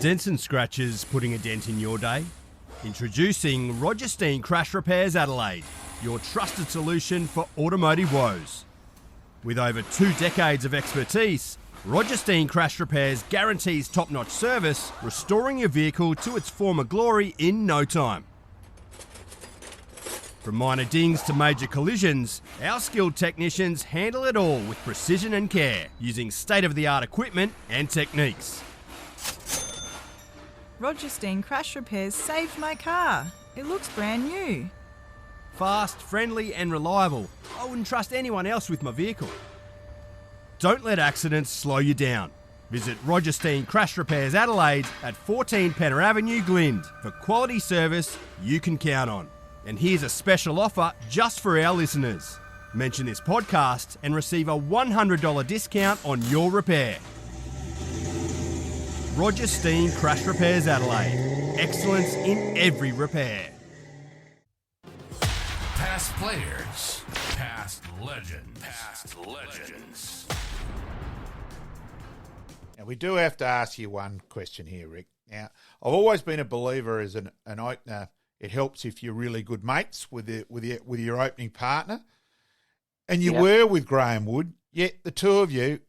Dents and scratches putting a dent in your day? Introducing Roger Steen Crash Repairs Adelaide, your trusted solution for automotive woes. With over 2 decades of expertise, Roger Steen Crash Repairs guarantees top-notch service, restoring your vehicle to its former glory in no time. From minor dings to major collisions, our skilled technicians handle it all with precision and care, using state-of-the-art equipment and techniques. Roger Steen Crash Repairs saved my car. It looks brand new. Fast, friendly and reliable. I wouldn't trust anyone else with my vehicle. Don't let accidents slow you down. Visit Roger Steen Crash Repairs Adelaide at 14 Penner Avenue, Glynde for quality service you can count on. And here's a special offer just for our listeners. Mention this podcast and receive a $100 discount on your repair. Roger Steen Crash Repairs Adelaide. Excellence in every repair. Past players, past legends, past legends. Now, we do have to ask you one question here, Rick. Now, I've always been a believer as an opener. It helps if you're really good mates with your opening partner. And you were with Graham Wood, yet the two of you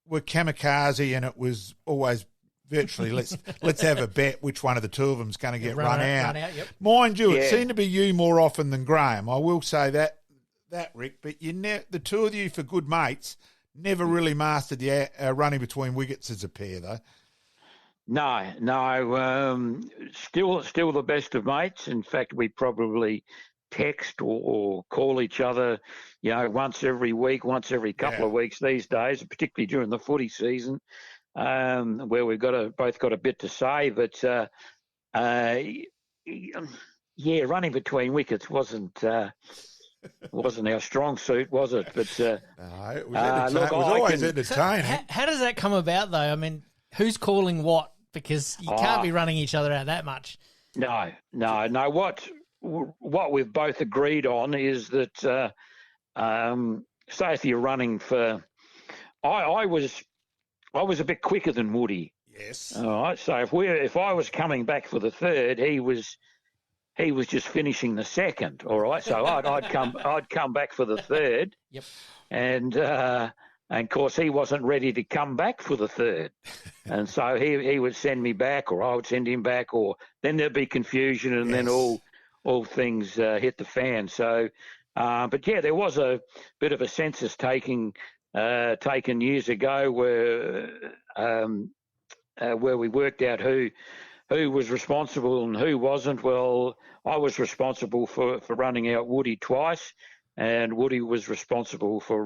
were kamikaze, and it was always virtually let's have a bet which one of the two of them is going to get run out. Yep. Mind you, it seemed to be you more often than Graham. I will say that Rick, but the two of you, for good mates, never really mastered the running between wickets as a pair, though. No. Still the best of mates. In fact, we probably text or call each other, once every week, once every couple of weeks these days, particularly during the footy season, where we've both got a bit to say. But running between wickets wasn't our strong suit, was it? But no, it was always entertaining. How does that come about, though? I mean, who's calling what? Because you can't be running each other out that much. No. What we've both agreed on is that, say if you're running for, I was a bit quicker than Woody. Yes. All right. So if I was coming back for the third, he was just finishing the second. All right. So I'd come back for the third. Yep. And of course he wasn't ready to come back for the third, and so he would send me back, or I would send him back, or then there'd be confusion, and then all things hit the fan. So, but there was a bit of a census taken years ago where we worked out who was responsible and who wasn't. Well, I was responsible for running out Woody twice, and Woody was responsible for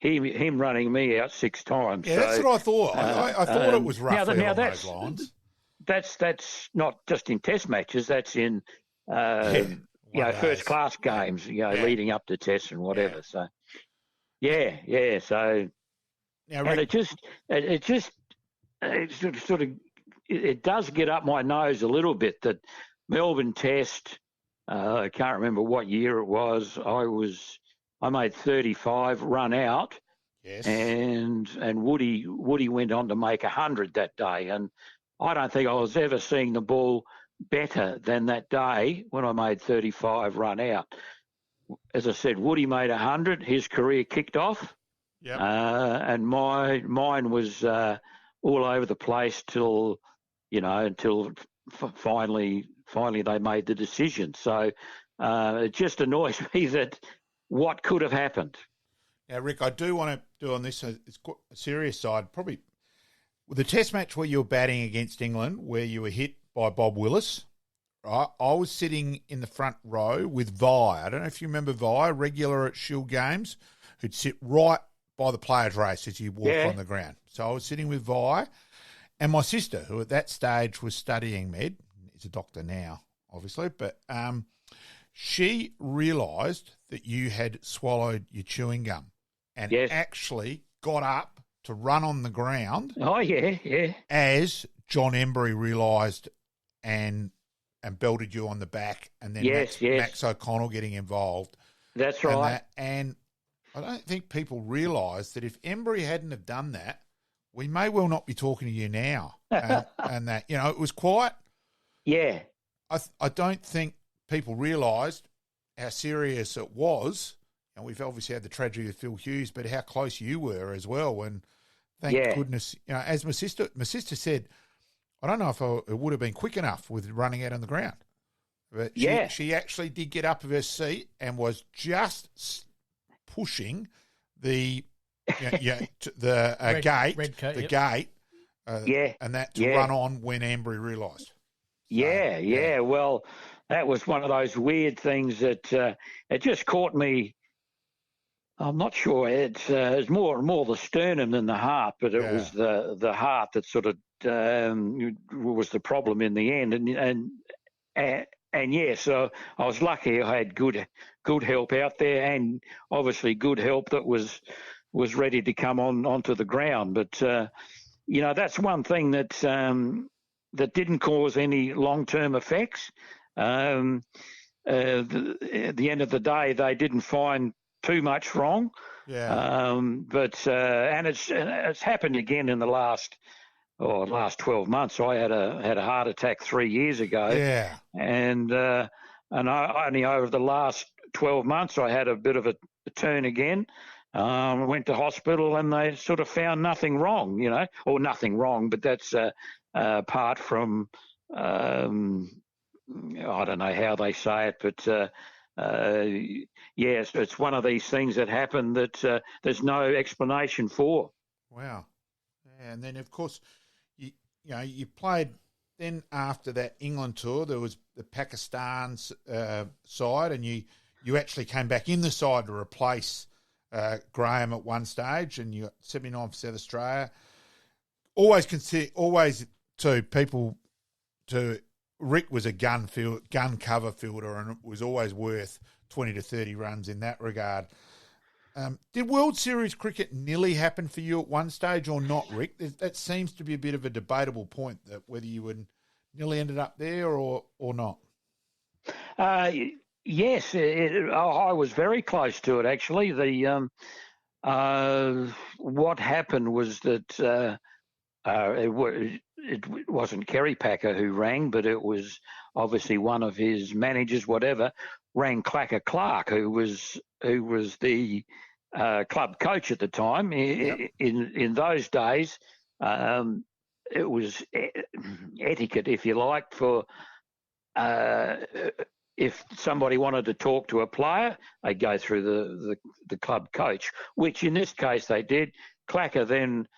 him running me out 6 times. Yeah, that's what I thought. I thought it was roughly along those lines. That's not just in Test matches. That's in first class games. Leading up to Tests and whatever. So So now, and Rick, it does get up my nose a little bit that Melbourne Test. I can't remember what year it was. I made 35, run out, yes, and Woody went on to make 100 that day. And I don't think I was ever seeing the ball better than that day when I made 35, run out. As I said, Woody made 100. His career kicked off, and mine was all over the place till finally they made the decision. So it just annoys me that. What could have happened? Now, Rick, I do want to do on this, it's quite a serious side, probably with the Test match where you were batting against England, where you were hit by Bob Willis, right? I was sitting in the front row with Vi. I don't know if you remember Vi, regular at Shield games, who'd sit right by the players' race as you walk on the ground. So I was sitting with Vi and my sister, who at that stage was studying med. Is a doctor now, obviously, but she realised that you had swallowed your chewing gum and actually got up to run on the ground. Oh, yeah. As John Embry realised and belted you on the back, and then Max O'Connell getting involved. That's right. And I don't think people realise that if Embry hadn't have done that, we may well not be talking to you now. And that, it was quiet. Yeah. I don't think people realised how serious it was. And we've obviously had the tragedy of Phil Hughes, but how close you were as well. And thank goodness, as my sister said, I don't know if it would have been quick enough with running out on the ground. But she actually did get up of her seat and was just pushing the gate, and that to run on when Ambry realised. Yeah. Well, that was one of those weird things that it just caught me. I'm not sure. It's more the sternum than the heart, but it was the heart that sort of was the problem in the end. And so I was lucky. I had good help out there, and obviously good help that was ready to come onto the ground. But that's one thing that didn't cause any long-term effects. At the end of the day, they didn't find too much wrong. But it's happened again in the last 12 months. I had a heart attack 3 years ago. Yeah. And I only over the last 12 months I had a bit of a turn again. I went to hospital and they sort of found nothing wrong, or nothing wrong, but that's apart from I don't know how they say it, but yes, it's one of these things that happen that there's no explanation for. Wow. And then, of course, you played then after that England tour. There was the Pakistan side, and you actually came back in the side to replace Graham at one stage, and you got 79 for South Australia. Always to people to Rick was a gun cover fielder, and it was always worth 20 to 30 runs in that regard. Did World Series cricket nearly happen for you at one stage or not, Rick? That seems to be a bit of a debatable point, that whether you would nearly ended up there or not. Yes, I was very close to it, actually. What happened was that it wasn't Kerry Packer who rang, but it was obviously one of his managers, whatever, rang Clacker Clark, who was the club coach at the time. In those days, it was etiquette, if you like, for if somebody wanted to talk to a player, they'd go through the club coach, which in this case they did. Clacker then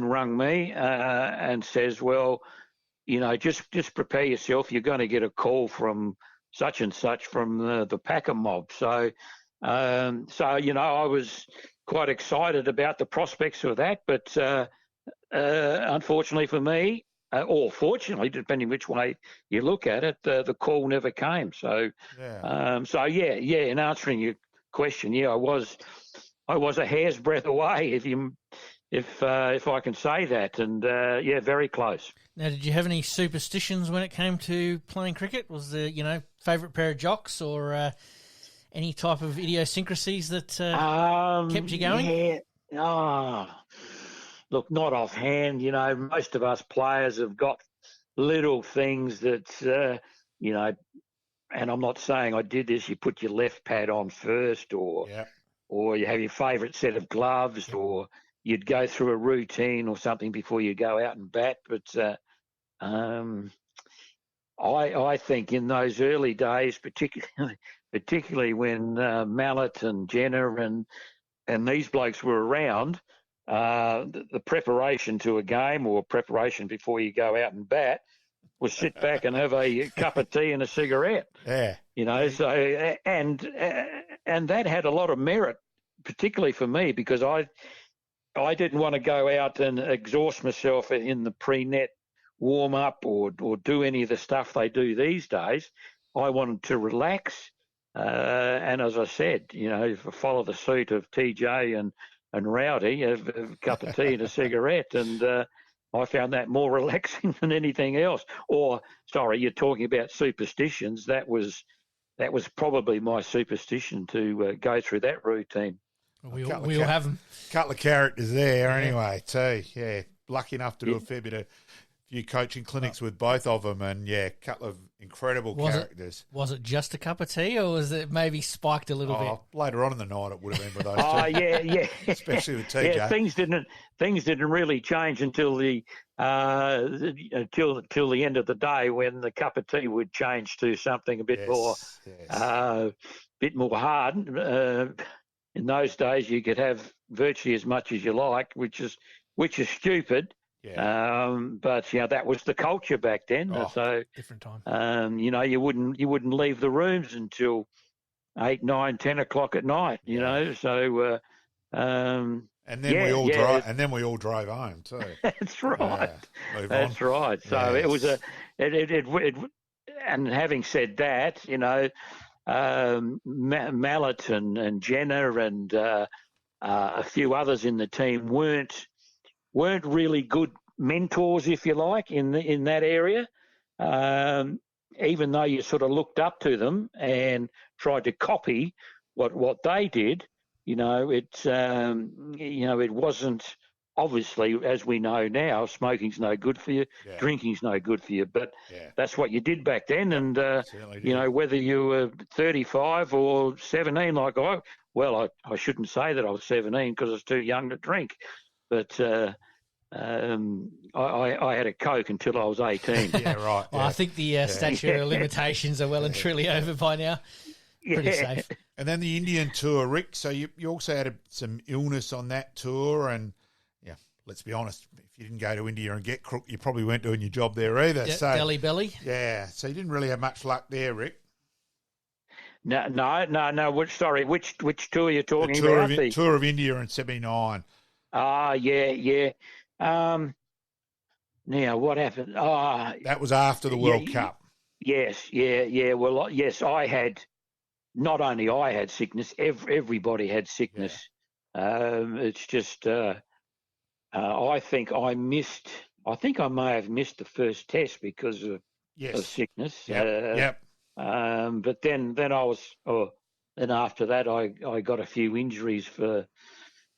rung me and says, well, just prepare yourself. You're going to get a call from such and such from the Packer mob. So I was quite excited about the prospects of that. But unfortunately for me, or fortunately, depending which way you look at it, the call never came. So, in answering your question, I was a hair's breadth away, if I can say that, and very close. Now, did you have any superstitions when it came to playing cricket? Was there, favourite pair of jocks or any type of idiosyncrasies that kept you going? Yeah. Oh, look, not offhand. Most of us players have got little things that, and I'm not saying I did this. You put your left pad on first, or you have your favourite set of gloves, or you'd go through a routine or something before you go out and bat. But I think in those early days, particularly when Mallet and Jenner and these blokes were around, the preparation to a game or preparation before you go out and bat was sit back and have a cup of tea and a cigarette. Yeah. So and that had a lot of merit, particularly for me, because I didn't want to go out and exhaust myself in the pre-net warm-up or do any of the stuff they do these days. I wanted to relax. And as I said, follow the suit of TJ and Rowdy, have a cup of tea and a cigarette. And I found that more relaxing than anything else. Or, sorry, you're talking about superstitions. That was probably my superstition, to go through that routine. We all have them. Couple of characters there anyway, too. Yeah, lucky enough to do a few coaching clinics with both of them, and a couple of incredible characters. Was it just a cup of tea, or was it maybe spiked a little bit? Later on in the night, it would have been with those two. Oh, yeah. Especially with TJ. Yeah, things didn't really change until the till the end of the day, when the cup of tea would change to something a bit more hard. In those days, you could have virtually as much as you like, which is stupid. Yeah. But that was the culture back then. So different time. you wouldn't leave the rooms until 8, 9, 10 o'clock at night. So. And then we all drove home too. That's right. That's on. right. So it was and having said that, Mallet and Jenner and a few others in the team weren't really good mentors, if you like, in that area. Even though you sort of looked up to them and tried to copy what they did, it wasn't, obviously, as we know now, smoking's no good for you, drinking's no good for you. But that's what you did back then, and whether you were 35 or 17, like I shouldn't say that I was 17 because I was too young to drink, but I had a Coke until I was 18. Yeah, right. Well, I think the statute of limitations are well and truly over by now. Pretty safe. And then the Indian tour, Rick. So you also had some illness on that tour, and let's be honest, if you didn't go to India and get crook, you probably weren't doing your job there either. So Delhi belly. Yeah, so you didn't really have much luck there, Rick. No. Which tour are you talking about? The tour of India in '79. Yeah. Now what happened? That was after the World Cup. Yes, yeah. Well, yes, I had. Not only I had sickness, everybody had sickness. Yeah. It's just, I think I may have missed the first test because of sickness. Yep. But then then after that, I got a few injuries for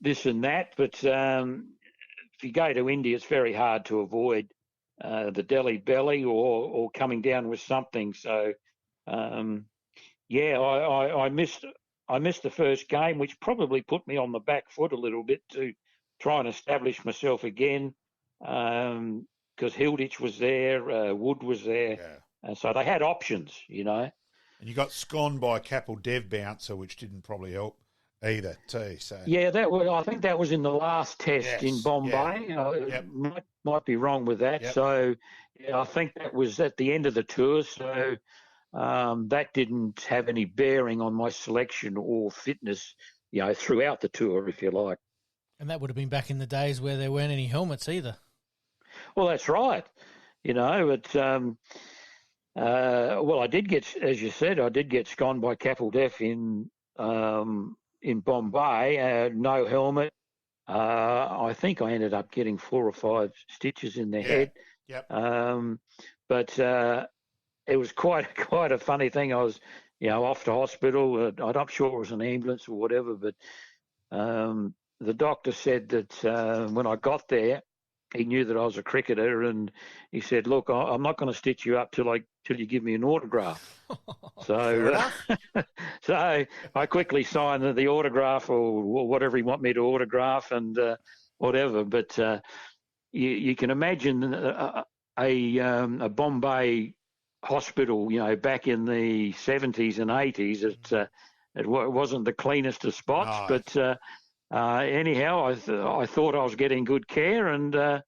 this and that. But if you go to India, it's very hard to avoid the Delhi belly or coming down with something. So. I missed the first game, which probably put me on the back foot a little bit to try and establish myself again, because Hilditch was there, Wood was there, and so they had options, And you got sconed by a Capel Dev bouncer, which didn't probably help either, too. So I think that was in the last test in Bombay. Might be wrong with that. Yep. So I think that was at the end of the tour. So. That didn't have any bearing on my selection or fitness, throughout the tour, if you like. And that would have been back in the days where there weren't any helmets either. Well, that's right. I did get, as you said, sconed by Capel Def in Bombay. No helmet. I think I ended up getting 4 or 5 stitches in the head. Yep. But it was quite a funny thing. I was, off to hospital. I'm not sure it was an ambulance or whatever, but the doctor said that when I got there, he knew that I was a cricketer, and he said, "Look, I'm not going to stitch you up till you give me an autograph." So I quickly signed the autograph or whatever he want me to autograph and whatever. But you can imagine a Bombay hospital, back in the 70s and 80s. It wasn't the cleanest of spots, but anyhow, I thought I was getting good care, and it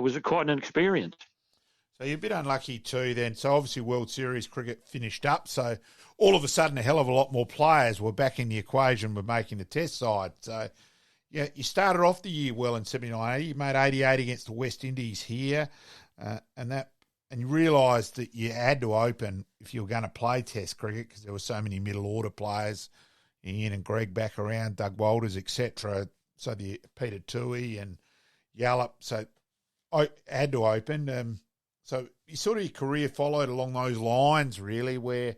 was quite an experience. So you're a bit unlucky too then. So obviously World Series cricket finished up, so all of a sudden a hell of a lot more players were back in the equation with making the test side. So you started off the year well in 79. You made 88 against the West Indies here, and you realised that you had to open if you were going to play test cricket because there were so many middle order players, Ian and Greg back around, Doug Walters, etc. So the Peter Toohey and Yallop. So I had to open. So your career followed along those lines, really, where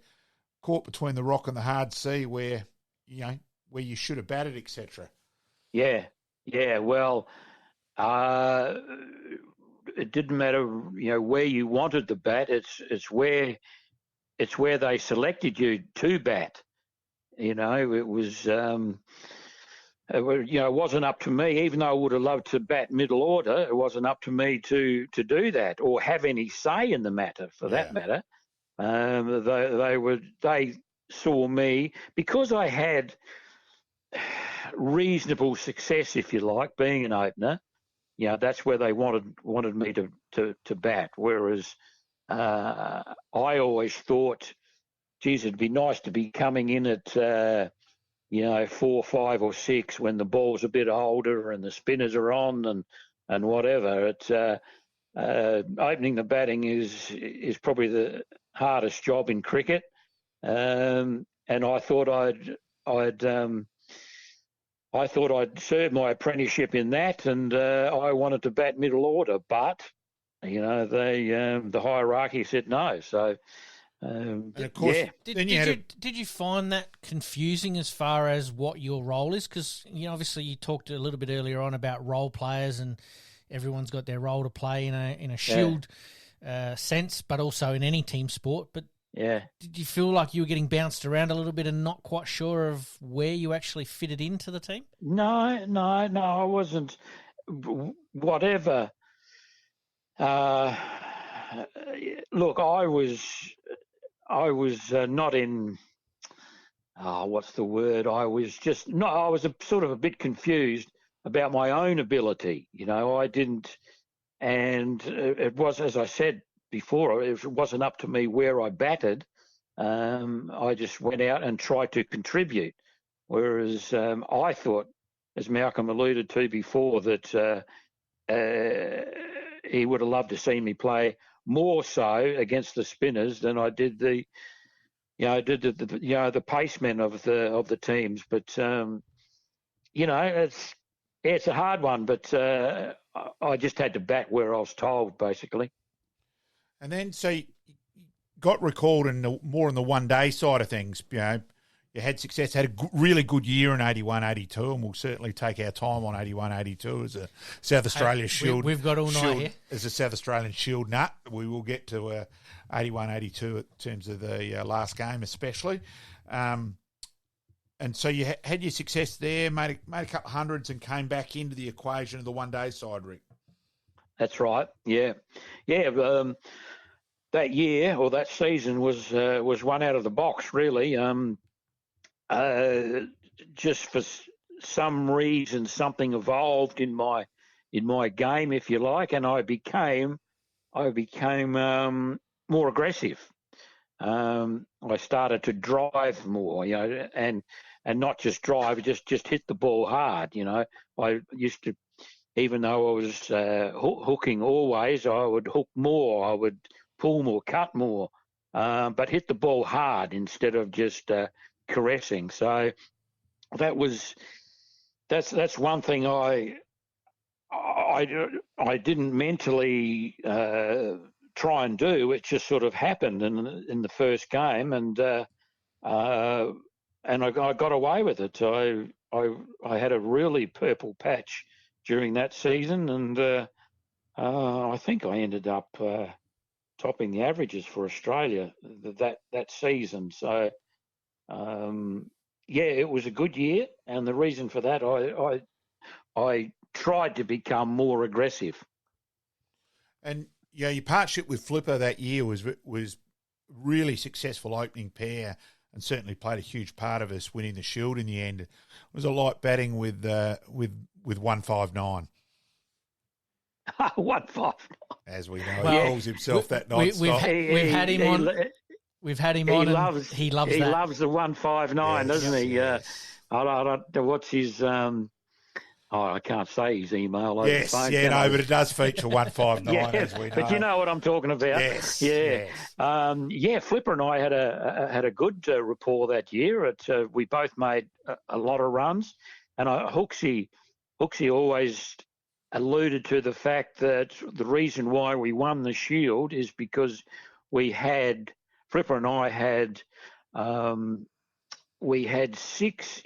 caught between the rock and the hard sea, where you should have batted, etc. Yeah. Yeah, well, uh, it didn't matter, where you wanted the bat. It's where they selected you to bat. It was. It wasn't up to me, even though I would have loved to bat middle order. It wasn't up to me to do that or have any say in the matter, for that matter. They saw me because I had reasonable success, if you like, being an opener. That's where they wanted me to bat. Whereas I always thought, geez, it'd be nice to be coming in at 4, 5, or 6 when the ball's a bit older and the spinners are on and whatever. It's opening the batting is probably the hardest job in cricket, and I thought I'd served my apprenticeship in that, and I wanted to bat middle order, but the hierarchy said no. So. And of course, Did you find that confusing as far as what your role is? Because obviously you talked a little bit earlier on about role players, and everyone's got their role to play in a shield sense, but also in any team sport. But did you feel like you were getting bounced around a little bit and not quite sure of where you actually fitted into the team? No, I wasn't. Whatever. Look, I was not in. What's the word? I was just no. I was sort of a bit confused about my own ability. I didn't, and it was, as I said before, it wasn't up to me where I batted. I just went out and tried to contribute. Whereas I thought, as Malcolm alluded to before, that he would have loved to see me play more so against the spinners than I did the pacemen of the teams. But it's a hard one. But I just had to bat where I was told, basically. And then so you got recalled more on the one-day side of things. You had success, had a really good year in 81-82, and we'll certainly take our time on 81-82 as a South Australia Shield. We've got all night here. As a South Australian Shield nut. We will get to 81-82 in terms of the last game especially. And so you had your success there, made a couple of hundreds and came back into the equation of the one-day side, Rick. That's right, yeah. That year or that season was one out of the box, really. Just for some reason, something evolved in my game, if you like, and I became more aggressive. I started to drive more, and not just drive, just hit the ball hard. I used to, even though I was hooking always, I would hook more, I would pull more, cut more, but hit the ball hard instead of just caressing. So that's one thing I didn't mentally try and do. It just sort of happened in the first game, and I got away with it. I had a really purple patch during that season, and I think I ended up topping the averages for Australia that season. So. It was a good year, and the reason for that, I tried to become more aggressive. And your partnership with Flipper that year was really successful opening pair, and certainly played a huge part of us winning the Shield in the end. It was a light batting with 159. 159, as we know, he calls himself that non-stop. We've had him on. We've had him on. He loves that. He loves the 159, doesn't he? Yes. I don't know what's his. I can't say his email. But it does feature 159, as we know. But you know what I'm talking about. Yes. Yeah. Flipper and I had a good rapport that year. We both made a lot of runs, and Hooksy always alluded to the fact that the reason why we won the Shield is because Flipper and I had we had six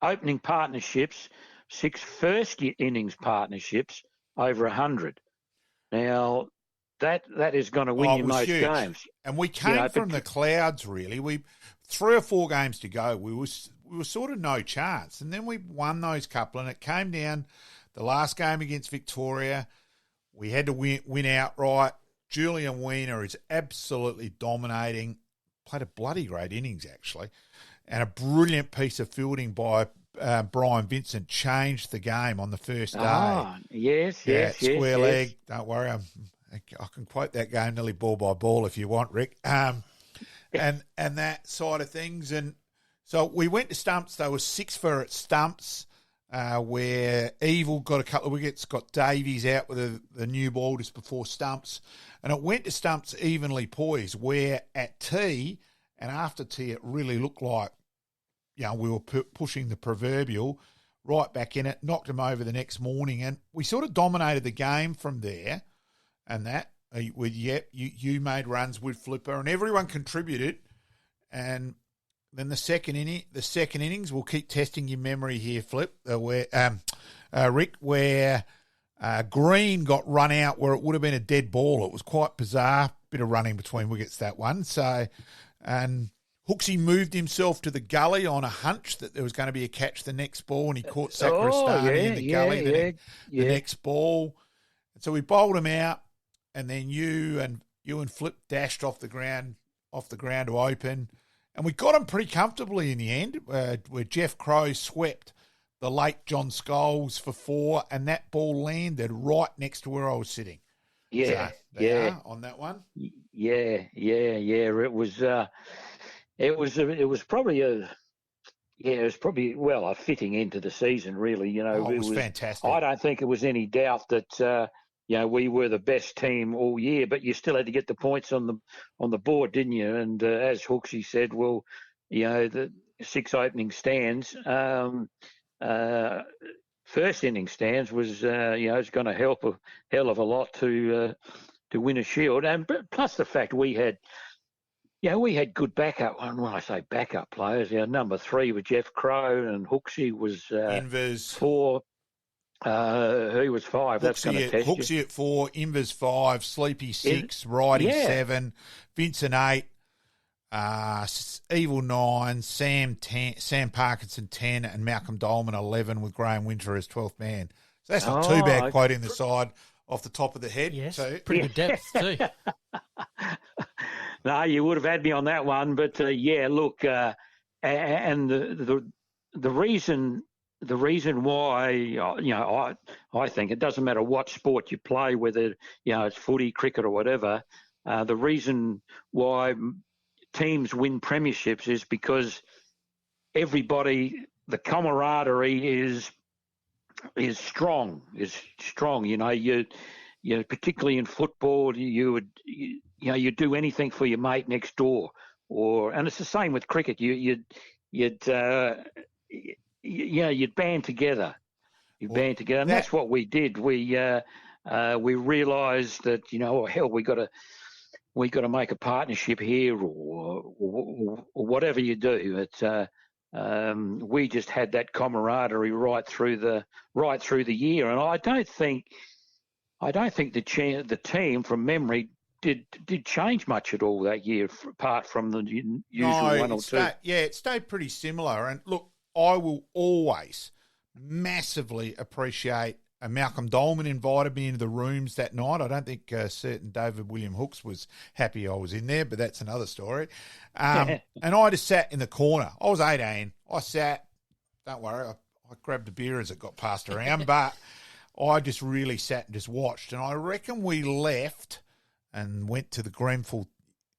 opening partnerships 6 first innings partnerships over 100. Now, that is going to win Oh, you it was most huge. games. And we came from the clouds, really. We 3 or 4 games to go. We were sort of no chance. And then we won those couple, and it came down the last game against Victoria. We had to win outright. Julian Weiner is absolutely dominating. Played a bloody great innings, actually. And a brilliant piece of fielding by Brian Vincent changed the game on the first day. Ah, yes. Square leg. Don't worry, I can quote that game nearly ball by ball if you want, Rick. And that side of things. And so we went to stumps. There was 6 for at stumps, where Evil got a couple of wickets, got Davies out with the new ball just before stumps. And it went to stumps evenly poised, where at tee and after tee it really looked like, we were pushing the proverbial right back in it, knocked them over the next morning. And we sort of dominated the game from there. And that, you made runs with Flipper, and everyone contributed. And then the second innings, we'll keep testing your memory here, Rick, where Green got run out where it would have been a dead ball. It was quite bizarre, bit of running between wickets, that one. So, and Hooksy moved himself to the gully on a hunch that there was going to be a catch the next ball, and he caught Sakristani in the gully the next ball. And so we bowled him out, and then you and Flip dashed off the ground to open. And we got him pretty comfortably in the end, where Jeff Crowe swept the late John Scholes for 4, and that ball landed right next to where I was sitting. Yeah, so on that one. Yeah. It was probably a fitting end to the season, really. It was fantastic. I don't think it was any doubt that we were the best team all year, but you still had to get the points on the board, didn't you? And as Hooksy said, the 6 opening stands, first inning stands was it's going to help a hell of a lot to win a Shield, and plus the fact we had good backup. When I say backup players, number 3 with Jeff Crowe, and Hooksy was Invers 4. Who was 5? That's going to test Hooksy you. at 4, Invers 5, Sleepy 6, Righty 7, Vincent 8, Evil 9, Sam Parkinson 10, and Malcolm Dolman 11, with Graham Winter as 12th man. So that's not too bad, quoting the side off the top of the head. Yes, so, pretty good depth too. No, you would have had me on that one, but look, and the reason why I think it doesn't matter what sport you play, whether it's footy, cricket, or whatever. The reason why teams win premierships is because everybody, the camaraderie is strong. You particularly in football, you'd do anything for your mate next door, and it's the same with cricket. You'd band together. And that's what we did. We realised that we got to make a partnership here, or whatever you do. We just had that camaraderie right through the year, and I don't think the team, from memory, did change much at all that year, apart from the usual one or two. It stayed pretty similar. And look, I will always massively appreciate Malcolm Dolman invited me into the rooms that night. I don't think certain David William Hooks was happy I was in there, but that's another story. And I just sat in the corner. I was 18. I sat. Don't worry, I grabbed a beer as it got passed around, but I just really sat and just watched. And I reckon we left and went to the Grenfell.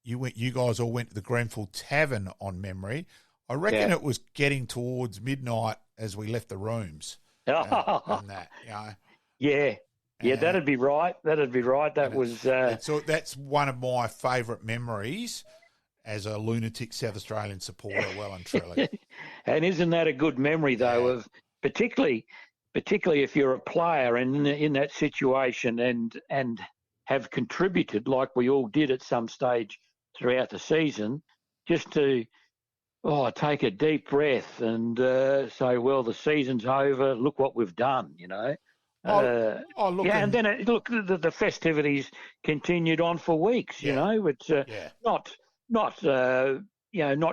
You guys all went to the Grenfell Tavern on memory. I reckon it was getting towards midnight as we left the rooms. And that, that'd be right. That was. So that's one of my favourite memories as a lunatic South Australian supporter, well and truly. And isn't that a good memory, though, of particularly if you're a player in that situation and have contributed like we all did at some stage throughout the season, just to take a deep breath and say, well, the season's over. Look what we've done, you know. Look, and then the festivities continued on for weeks. You know, it's not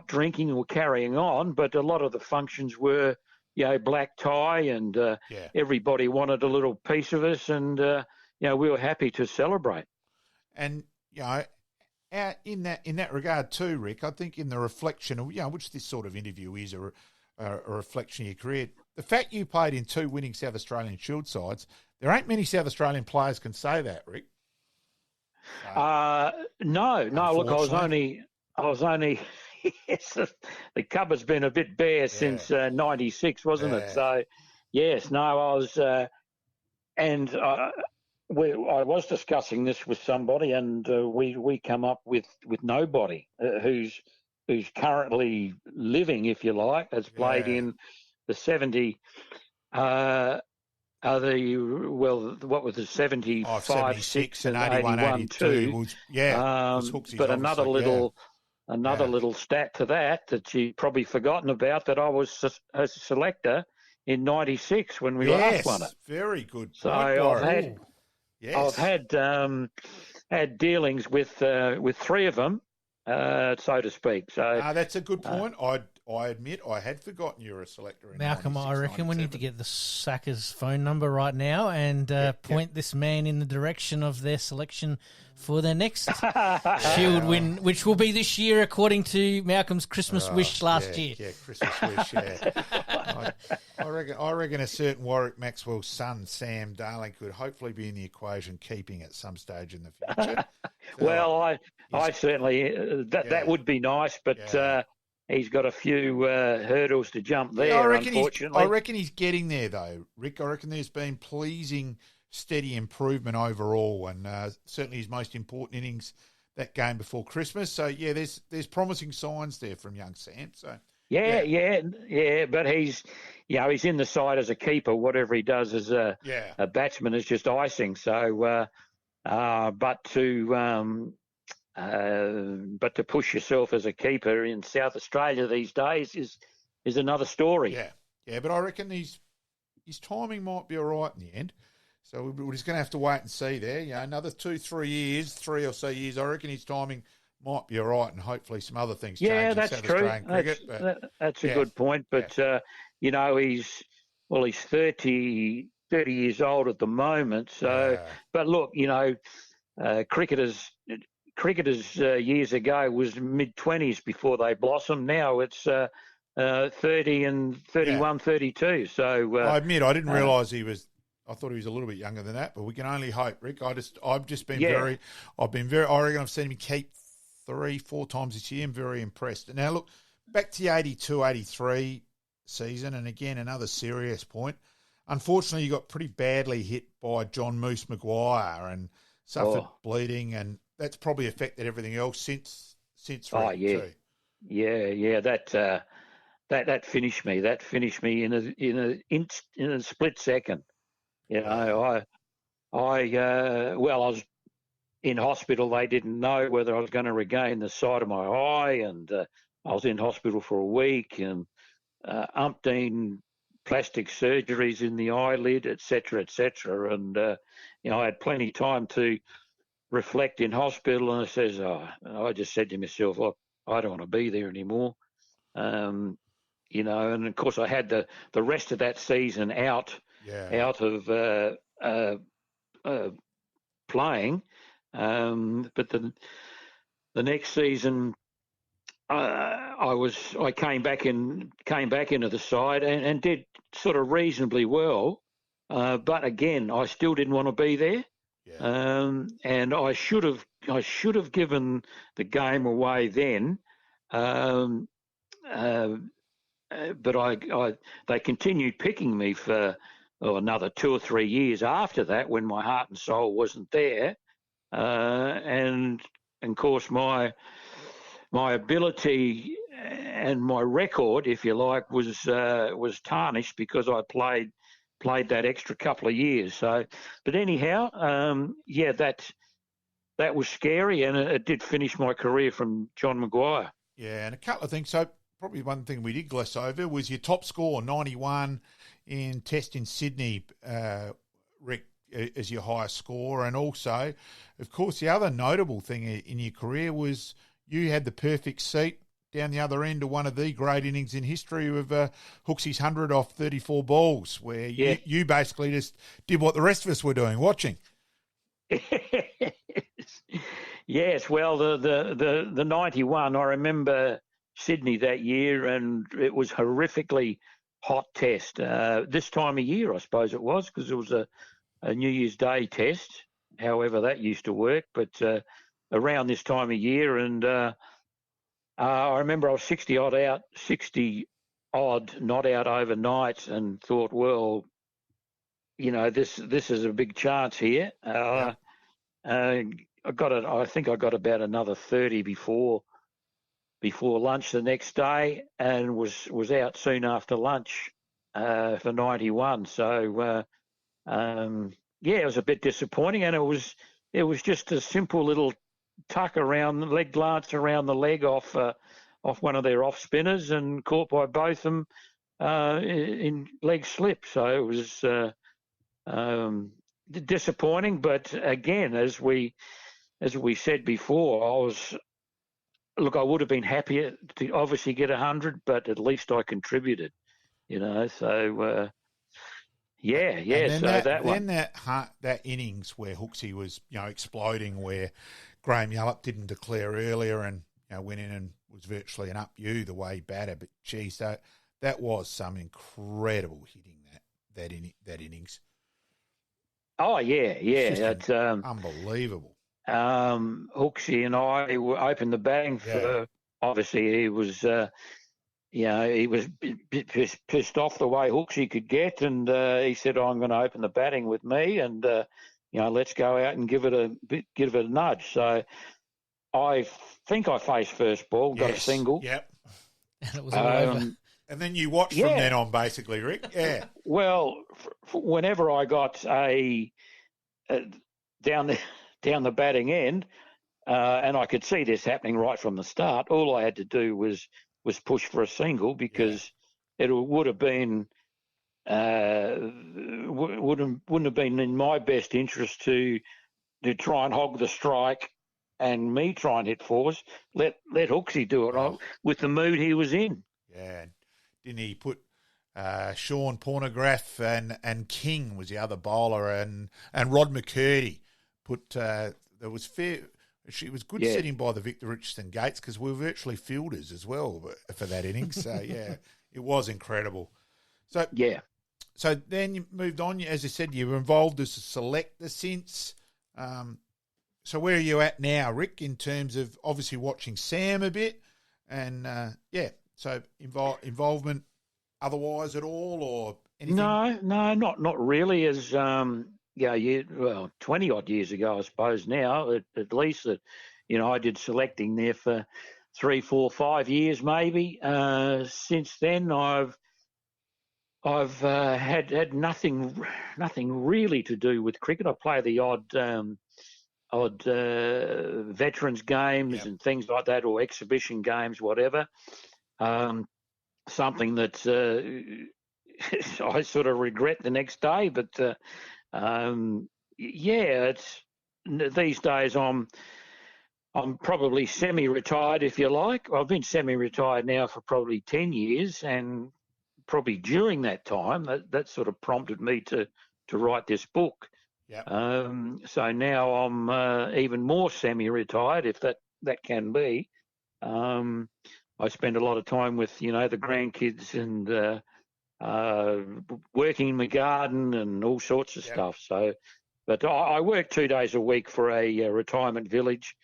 drinking or carrying on, but a lot of the functions were, black tie, and everybody wanted a little piece of us, and we were happy to celebrate. And in that regard too, Rick, I think in the reflection of which this sort of interview is a reflection of your career. The fact you played in 2 winning South Australian Shield sides, there ain't many South Australian players can say that, Rick. No. Look, I was only. Yes, the cupboard's been a bit bare since '96, wasn't it? So, yes, no, I was, and I was discussing this with somebody, and we come up with nobody who's currently living, if you like, has played in the 70. What was the 75, 76 and 81, 82? But another little stat to that you've probably forgotten about, that I was a selector in '96 when we last won it. Very good. So I've had dealings with 3 of them, so to speak. So that's a good point. I admit I had forgotten you're a selector in Malcolm, 96, I reckon 97. we need to get the Sackers phone number right now and point this man in the direction of their selection for their next Shield win, which will be this year, according to Malcolm's Christmas wish last year. Yeah, Christmas wish, I reckon a certain Warwick Maxwell's son, Sam Darling, could hopefully be in the equation keeping at some stage in the future. Well, I certainly, that would be nice, but... he's got a few hurdles to jump there, unfortunately. I reckon he's getting there, though, Rick. I reckon there's been pleasing, steady improvement overall, and certainly his most important innings, that game before Christmas. So, there's promising signs there from young Sam. So but he's in the side as a keeper. Whatever he does as a batsman is just icing. So, but to push yourself as a keeper in South Australia these days is another story. Yeah, but I reckon his timing might be all right in the end. So we're just going to have to wait and see there. Another 3 or so years, I reckon his timing might be all right, and hopefully some other things change in South Australian cricket. That's a good point. But, he's 30 years old at the moment. So, but look, cricketers years ago was mid-20s before they blossomed. Now it's 30 and 31, 32. So I admit I didn't realise I thought he was a little bit younger than that, but we can only hope, Rick. I reckon I've seen him keep 3-4 times this year. I'm very impressed. Now look, back to the 82-83 season, and again another serious point. Unfortunately, you got pretty badly hit by John Moose Maguire and suffered bleeding, and that's probably affected everything else since. Too. Yeah. That finished me. That finished me in a split second. I was in hospital. They didn't know whether I was going to regain the sight of my eye, and I was in hospital for a week, and umpteen plastic surgeries in the eyelid, etc., and I had plenty of time to reflect in hospital, and I just said to myself, look, I don't want to be there anymore. And of course I had the rest of that season out of playing. But the next season I came back into the side and did sort of reasonably well. But again, I still didn't want to be there. And I should have given the game away then, but they continued picking me for another 2 or 3 years after that, when my heart and soul wasn't there, and of course my ability and my record, if you like, was tarnished because I played that extra couple of years. So, but anyhow, that was scary, and it did finish my career from John Maguire. Yeah, and a couple of things. So probably one thing we did gloss over was your top score, 91 in Test in Sydney, Rick, as your highest score. And also, of course, the other notable thing in your career was you had the perfect seat down the other end of one of the great innings in history of Hooksy's 100 off 34 balls, where you basically just did what the rest of us were doing, watching. Yes, well, the 91, I remember Sydney that year, and it was horrifically hot test. This time of year, I suppose it was, because it was a New Year's Day test, however that used to work, but around this time of year, and I remember I was 60 odd not out overnight, and thought, well, this is a big chance here. I think I got about another 30 before lunch the next day, and was out soon after lunch for 91. So it was a bit disappointing, and it was just a simple little tuck around the leg, glance around the leg off one of their off spinners, and caught by both of them in leg slip. So it was disappointing, but again, as we said before, I would have been happier to obviously get 100, but at least I contributed, so that innings where Hooksy was, exploding, where Graham Yallop didn't declare earlier and went in and was virtually an up you the way he batted, but geez, that was some incredible hitting that innings. Oh yeah, it's unbelievable. Hooksy and I opened the batting for. Obviously, he was, he was pissed off the way Hooksy could get, and he said, "I'm going to open the batting with me, and let's go out and give it a nudge." So I think I faced first ball, got a single. Yep. And it was all over. And then you watched from then on, basically, Rick. Yeah. Well, whenever I got down the batting end, and I could see this happening right from the start, all I had to do was push for a single, because it would have been wouldn't have been in my best interest to try and hog the strike and me try and hit fours. Let Hooksy do it with the mood he was in. Yeah. Didn't he put Sean Pornograph and King was the other bowler, and Rod McCurdy put there was fair. She was good sitting by the Victor Richardson gates, because we were virtually fielders as well for that innings. So it was incredible. So So then you moved on. As I said, you were involved as a selector since. So where are you at now, Rick, in terms of obviously watching Sam a bit, and so involvement otherwise at all, or anything? No, not really. As 20 odd years ago, I suppose now, at least that, I did selecting there for 3, 4, 5 years maybe. Since then, I've had nothing really to do with cricket. I play the odd veterans games and things like that, or exhibition games, whatever. Something that I sort of regret the next day, but it's these days I'm probably semi-retired, if you like. I've been semi-retired now for probably 10 years, and probably during that time that sort of prompted me to write this book. So now I'm even more semi-retired, if that can be. I spend a lot of time with, the grandkids, and working in the garden and all sorts of stuff. So, but I work 2 days a week for a retirement village,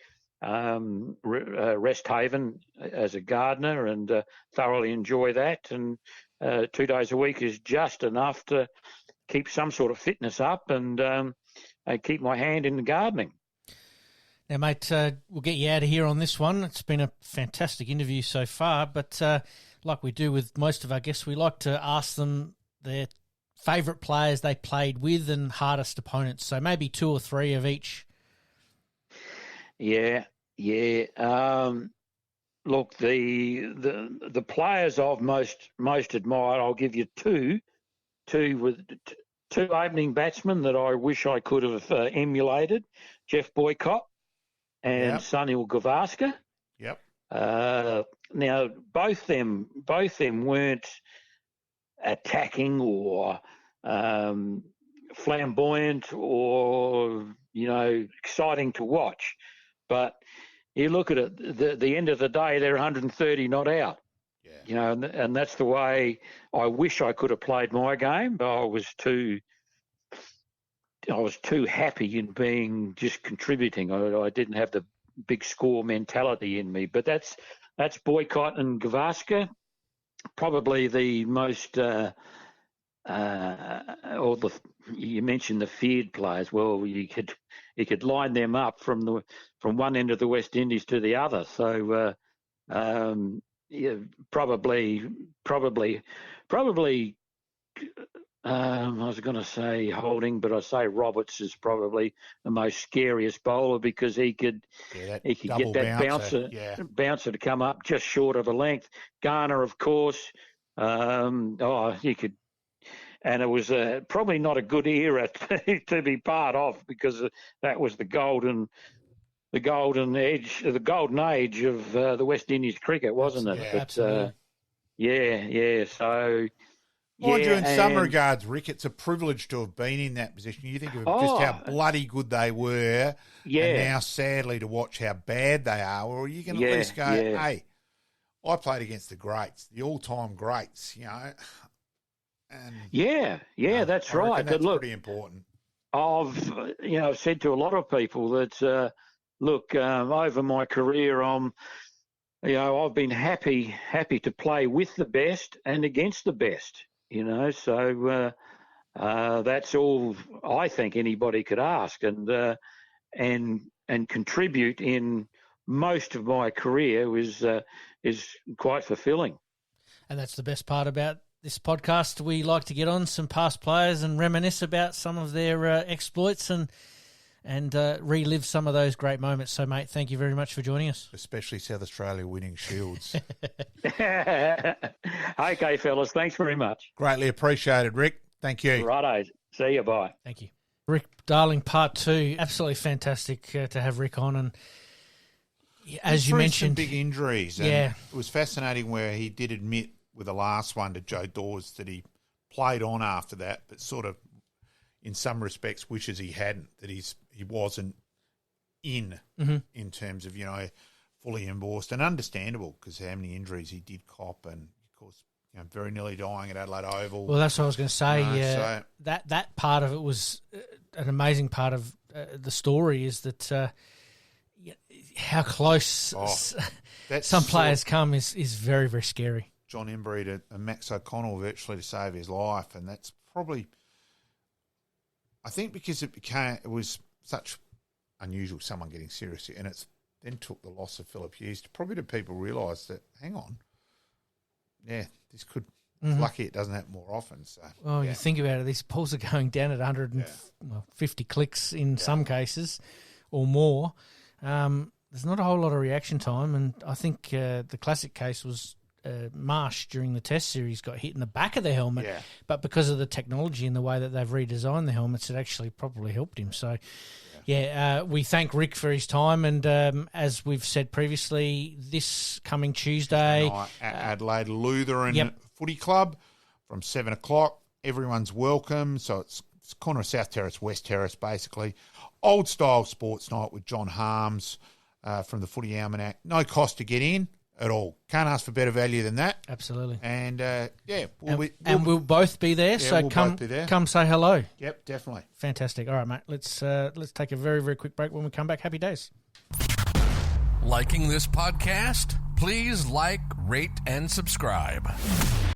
Rest Haven, as a gardener, and thoroughly enjoy that. And 2 days a week is just enough to keep some sort of fitness up, and keep my hand in the gardening. Now, mate, we'll get you out of here on this one. It's been a fantastic interview so far, but like we do with most of our guests, we like to ask them their favourite players they played with and hardest opponents. So maybe 2 or 3 of each. Yeah. look, the players I've most admired, I'll give you two opening batsmen that I wish I could have emulated: Jeff Boycott and Sunil Gavaskar. Yep. Now both them weren't attacking or flamboyant or exciting to watch, but you look at it, the end of the day, they're 130 not out. Yeah. And that's the way I wish I could have played my game, but I was too happy in being just contributing. I didn't have the big score mentality in me. But that's Boycott and Gavaskar, probably the most you mentioned the feared players. Well, you could line them up from one end of the West Indies to the other. So probably. I was going to say Holding, but I say Roberts is probably the most scariest bowler because he could get that bouncer to come up just short of the length. Garner, of course. You could. And it was probably not a good era to be part of because that was the golden age of the West Indies cricket, wasn't it? Yeah, but, absolutely. So. Mind you, in some regards, Rick, it's a privilege to have been in that position. You think of just how bloody good they were, and now, sadly, to watch how bad they are, or you can at least go, hey, I played against the greats, the all-time greats, And, that's right. That's look, pretty important. I've said to a lot of people that, over my career, I've been happy to play with the best and against the best. So that's all I think anybody could ask, and contribute in most of my career is quite fulfilling. And that's the best part about this podcast. We like to get on some past players and reminisce about some of their exploits and relive some of those great moments. So, mate, thank you very much for joining us. Especially South Australia winning Shields. Okay, fellas, thanks very much. Greatly appreciated, Rick. Thank you. Righto. See you, bye. Thank you. Rick Darling, part 2. Absolutely fantastic to have Rick on. And as you mentioned, some big injuries. And it was fascinating where he did admit with the last one to Joe Dawes that he played on after that, but sort of in some respects wishes he hadn't, that he wasn't in terms of, fully endorsed, and understandable because how many injuries he did cop, and of course, very nearly dying at Adelaide Oval. Well, that's what I was going to say. That part of it was an amazing part of the story is that how close some players come is very, very scary. John Embry and Max O'Connell virtually to save his life, and that's probably, I think, because it was such unusual, someone getting serious, and it's then took the loss of Philip Hughes probably to people realise that, hang on, this could, lucky it doesn't happen more often. So, you think about it, these balls are going down at 150 clicks in some cases or more. There's not a whole lot of reaction time, and I think the classic case was Marsh during the Test series got hit in the back of the helmet, but because of the technology and the way that they've redesigned the helmets, it actually probably helped him. So, we thank Rick for his time, and as we've said previously, this coming Tuesday night at Adelaide Lutheran Footy Club from 7 o'clock. Everyone's welcome. So it's corner of South Terrace, West Terrace, basically. Old style sports night with John Harms from the Footy Almanac. No cost to get in at all. Can't ask for better value than that. Absolutely. And we'll both be there. So come say hello. Yep, definitely. Fantastic. All right, mate. Let's take a very, very quick break. When we come back, happy days. Liking this podcast? Please like, rate, and subscribe.